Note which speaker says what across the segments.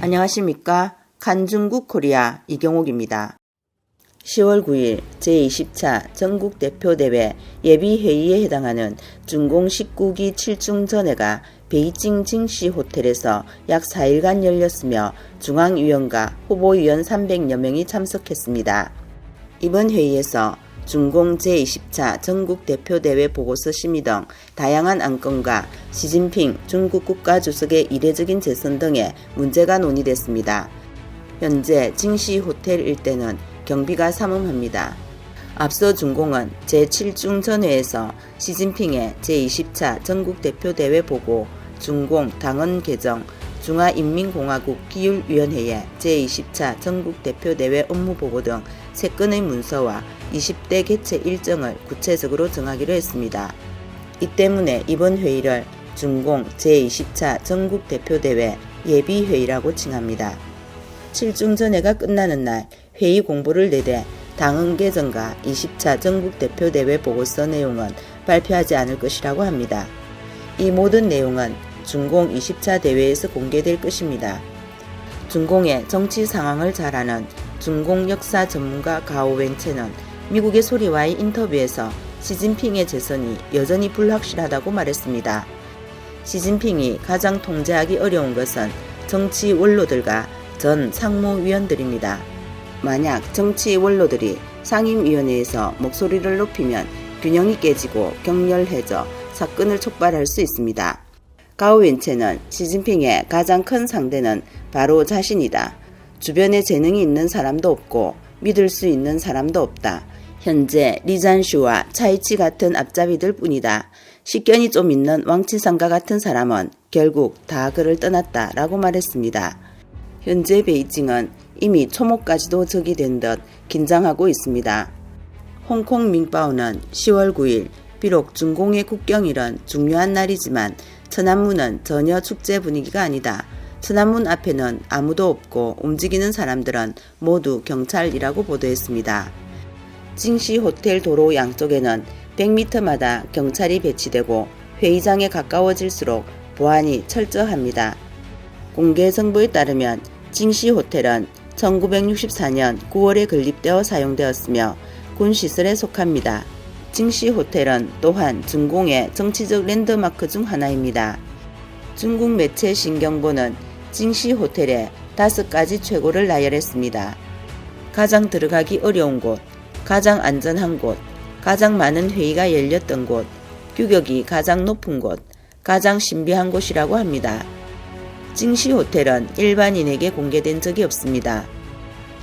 Speaker 1: 안녕하십니까. 칸중국 코리아 이경옥입니다. 10월 9일 제20차 전국대표대회 예비회의에 해당하는 중공 19기 7중전회가 베이징 징시 호텔에서 약 4일간 열렸으며 중앙위원과 후보위원 300여 명이 참석했습니다. 이번 회의에서 중공 제20차 전국대표대회 보고서 심의 등 다양한 안건과 시진핑 중국 국가주석의 이례적인 재선 등의 문제가 논의됐습니다. 현재 징시 호텔 일대는 경비가 삼엄합니다. 앞서 중공은 제7중전회에서 시진핑의 제20차 전국대표대회 보고, 중공 당헌 개정, 중화인민공화국 기율위원회의 제20차 전국대표대회 업무보고 등 3건의 문서와 20대 개최 일정을 구체적으로 정하기로 했습니다. 이 때문에 이번 회의를 중공 제20차 전국대표대회 예비회의라고 칭합니다. 7중전회가 끝나는 날 회의 공보를 내대 당헌 개정과 20차 전국대표대회 보고서 내용은 발표하지 않을 것이라고 합니다. 이 모든 내용은 중공 20차 대회에서 공개될 것입니다. 중공의 정치 상황을 잘 아는 중공 역사 전문가 가오 웬체는 미국의 소리와의 인터뷰에서 시진핑의 재선이 여전히 불확실하다고 말했습니다. 시진핑이 가장 통제하기 어려운 것은 정치 원로들과 전 상무위원들입니다. 만약 정치 원로들이 상임위원회에서 목소리를 높이면 균형이 깨지고 격렬해져 사건을 촉발할 수 있습니다. 가오 웬체는 시진핑의 가장 큰 상대는 바로 자신이다. 주변에 재능이 있는 사람도 없고 믿을 수 있는 사람도 없다. 현재 리잔슈와 차이치 같은 앞잡이들 뿐이다. 식견이 좀 있는 왕치상과 같은 사람은 결국 다 그를 떠났다 라고 말했습니다. 현재 베이징은 이미 초모까지도 적이 된 듯 긴장하고 있습니다. 홍콩 밍바오는 10월 9일 비록 중공의 국경일은 중요한 날이지만 천안문은 전혀 축제 분위기가 아니다. 천안문 앞에는 아무도 없고 움직이는 사람들은 모두 경찰이라고 보도했습니다. 징시 호텔 도로 양쪽에는 100m마다 경찰이 배치되고 회의장에 가까워질수록 보안이 철저합니다. 공개 정보에 따르면 징시 호텔은 1964년 9월에 건립되어 사용되었으며 군시설에 속합니다. 징시 호텔은 또한 중공의 정치적 랜드마크 중 하나입니다. 중국 매체 신경보는 징시 호텔에 5가지 최고를 나열했습니다. 가장 들어가기 어려운 곳, 가장 안전한 곳, 가장 많은 회의가 열렸던 곳, 규격이 가장 높은 곳, 가장 신비한 곳이라고 합니다. 징시 호텔은 일반인에게 공개된 적이 없습니다.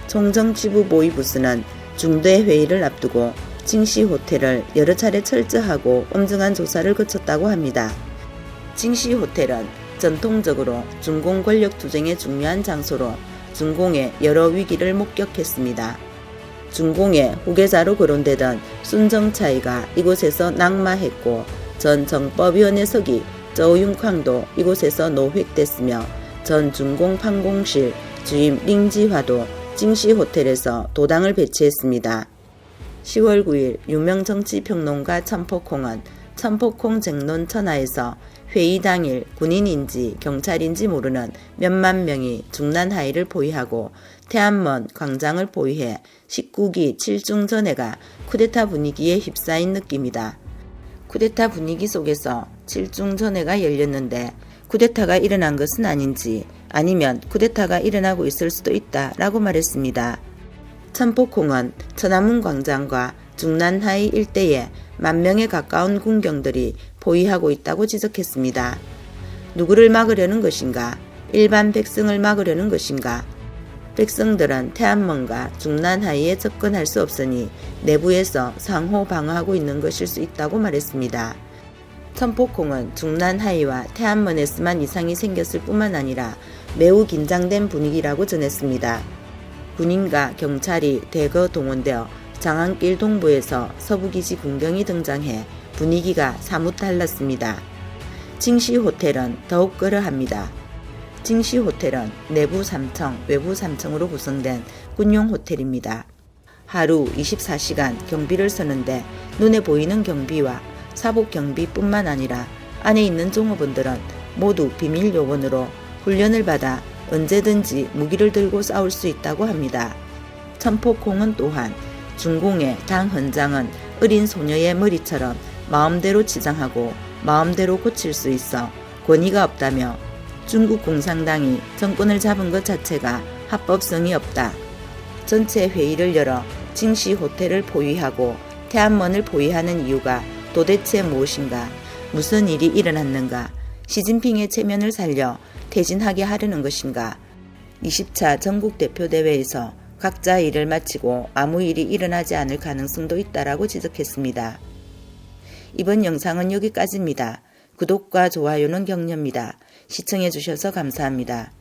Speaker 1: 총정치부 모의부스는 중대 회의를 앞두고 징시 호텔을 여러 차례 철저하고 엄중한 조사를 거쳤다고 합니다. 징시 호텔은 전통적으로 중공 권력 투쟁의 중요한 장소로 중공의 여러 위기를 목격했습니다. 중공의 후계자로 거론되던 순정차이가 이곳에서 낙마했고 전 정법위원회 서기 저우융캉도 이곳에서 노획됐으며 전 중공 판공실 주임 링지화도 징시 호텔에서 도당을 배치했습니다. 10월 9일 유명 정치평론가 천포콩은 천포콩 쟁론 천하에서 회의 당일 군인인지 경찰인지 모르는 몇만 명이 중난 하의를 포위하고 태안먼 광장을 포위해 19기 7중전회가 쿠데타 분위기에 휩싸인 느낌이다. 쿠데타 분위기 속에서 7중전회가 열렸는데 쿠데타가 일어난 것은 아닌지 아니면 쿠데타가 일어나고 있을 수도 있다 라고 말했습니다. 천포콩은 천안문 광장과 중난하이 일대에 10,000명에 가까운 군경들이 포위하고 있다고 지적했습니다. 누구를 막으려는 것인가? 일반 백성을 막으려는 것인가? 백성들은 태안먼과 중난하이에 접근할 수 없으니 내부에서 상호 방어하고 있는 것일 수 있다고 말했습니다. 천포콩은 중난하이와 태안먼에서만 이상이 생겼을 뿐만 아니라 매우 긴장된 분위기라고 전했습니다. 군인과 경찰이 대거 동원되어 장안길 동부에서 서부기지 군경이 등장해 분위기가 사뭇 달랐습니다. 징시 호텔은 더욱 그러합니다. 징시 호텔은 내부 3층, 외부 3층으로 구성된 군용 호텔입니다. 하루 24시간 경비를 서는데 눈에 보이는 경비와 사복 경비뿐만 아니라 안에 있는 종업원들은 모두 비밀 요원으로 훈련을 받아 언제든지 무기를 들고 싸울 수 있다고 합니다. 천포콩은 또한 중공의 당 헌장은 어린 소녀의 머리처럼 마음대로 치장하고 마음대로 고칠 수 있어 권위가 없다며 중국 공산당이 정권을 잡은 것 자체가 합법성이 없다. 전체 회의를 열어 징시 호텔을 포위하고 태안먼을 포위하는 이유가 도대체 무엇인가? 무슨 일이 일어났는가? 시진핑의 체면을 살려 퇴진하게 하려는 것인가? 20차 전국대표대회에서 각자 일을 마치고 아무 일이 일어나지 않을 가능성도 있다라고 지적했습니다. 이번 영상은 여기까지입니다. 구독과 좋아요는 격려입니다. 시청해주셔서 감사합니다.